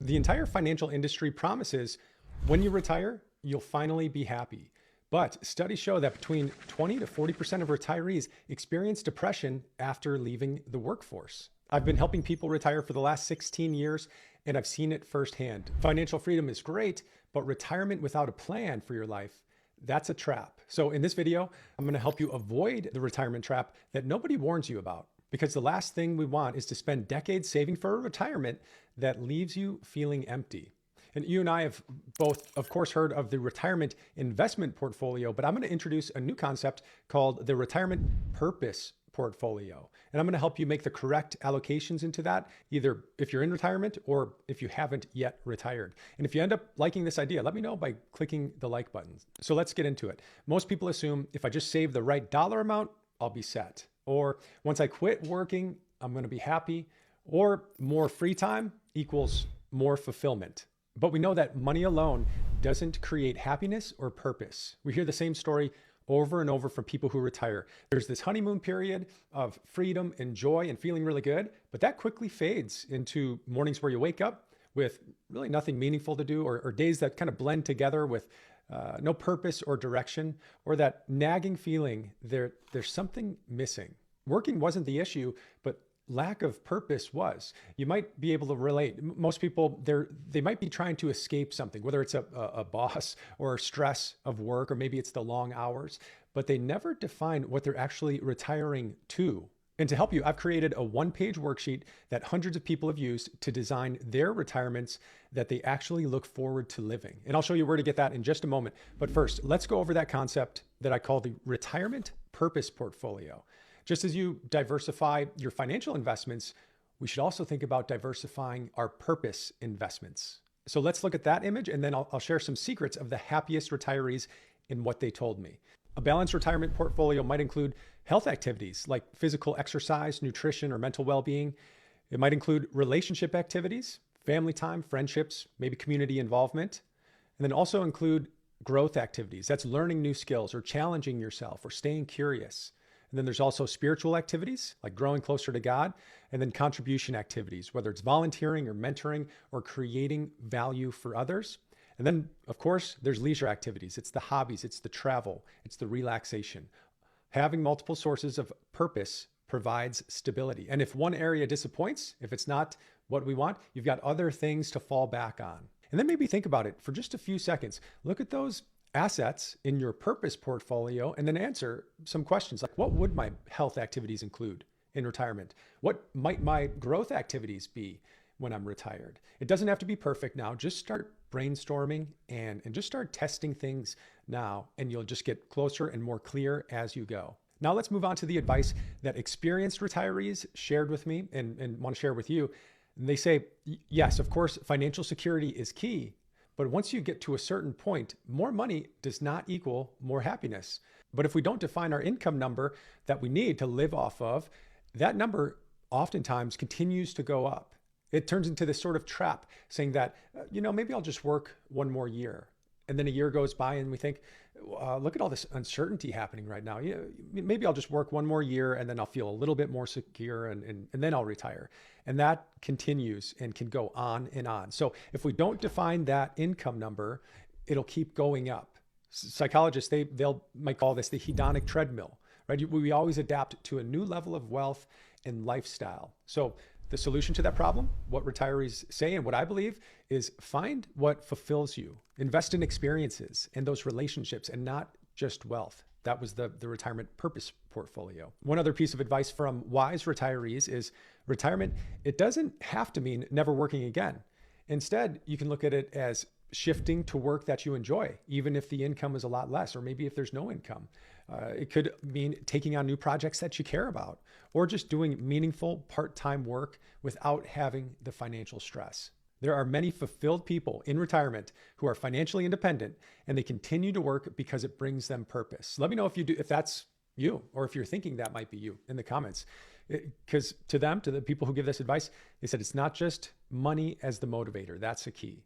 The entire financial industry promises when you retire, you'll finally be happy. But studies show that between 20 to 40% of retirees experience depression after leaving the workforce. I've been helping people retire for the last 16 years, and I've seen it firsthand. Financial freedom is great, but retirement without a plan for your life, that's a trap. So in this video, I'm going to help you avoid the retirement trap that nobody warns you about. Because the last thing we want is to spend decades saving for a retirement that leaves you feeling empty. And you and I have both, of course, heard of the retirement investment portfolio, but I'm going to introduce a new concept called the retirement purpose portfolio. And I'm going to help you make the correct allocations into that, either if you're in retirement or if you haven't yet retired. And if you end up liking this idea, let me know by clicking the like button. So let's get into it. Most people assume if I just save the right dollar amount, I'll be set. Or once I quit working, I'm going to be happy. Or more free time equals more fulfillment. But we know that money alone doesn't create happiness or purpose. We hear the same story over and over from people who retire. There's this honeymoon period of freedom and joy and feeling really good, but that quickly fades into mornings where you wake up with really nothing meaningful to do, or days that kind of blend together with no purpose or direction, or that nagging feeling there's something missing. Working wasn't the issue, but lack of purpose was. You might be able to relate. Most people, they might be trying to escape something, whether it's a boss or stress of work, or maybe it's the long hours, but they never define what they're actually retiring to. And to help you, I've created a one-page worksheet that hundreds of people have used to design their retirements that they actually look forward to living. And I'll show you where to get that in just a moment. But first, let's go over that concept that I call the retirement purpose portfolio. Just as you diversify your financial investments, we should also think about diversifying our purpose investments. So let's look at that image, and then I'll share some secrets of the happiest retirees in what they told me. A balanced retirement portfolio might include health activities like physical exercise, nutrition, or mental well-being. It might include relationship activities, family time, friendships, maybe community involvement, and then also include growth activities. That's learning new skills or challenging yourself or staying curious. And then there's also spiritual activities like growing closer to God, and then contribution activities, whether it's volunteering or mentoring or creating value for others. And then, of course, there's leisure activities. It's the hobbies, it's the travel, it's the relaxation. Having multiple sources of purpose provides stability. And if one area disappoints, if it's not what we want, you've got other things to fall back on. And then maybe think about it for just a few seconds. Look at those assets in your purpose portfolio and then answer some questions like, what would my health activities include in retirement? What might my growth activities be when I'm retired? It doesn't have to be perfect now. Just start brainstorming and just start testing things now, and you'll just get closer and more clear as you go. Now let's move on to the advice that experienced retirees shared with me and want to share with you. And they say, yes, of course, financial security is key, but once you get to a certain point, more money does not equal more happiness. But if we don't define our income number that we need to live off of, that number oftentimes continues to go up. It turns into this sort of trap saying that, maybe I'll just work one more year. And then a year goes by and we think, look at all this uncertainty happening right now. Maybe I'll just work one more year and then I'll feel a little bit more secure and then I'll retire. And that continues and can go on and on. So if we don't define that income number, it'll keep going up. Psychologists, they might call this the hedonic treadmill, right? We always adapt to a new level of wealth and lifestyle. So the solution to that problem, what retirees say and what I believe, is find what fulfills you. Invest in experiences and those relationships and not just wealth. That was the retirement purpose portfolio. One other piece of advice from wise retirees is retirement, it doesn't have to mean never working again. Instead, you can look at it as shifting to work that you enjoy, even if the income is a lot less, or maybe if there's no income. It could mean taking on new projects that you care about, or just doing meaningful part-time work without having the financial stress. There are many fulfilled people in retirement who are financially independent, and they continue to work because it brings them purpose. Let me know if that's you, or if you're thinking that might be you in the comments. Because to the people who give this advice, they said it's not just money as the motivator. That's the key.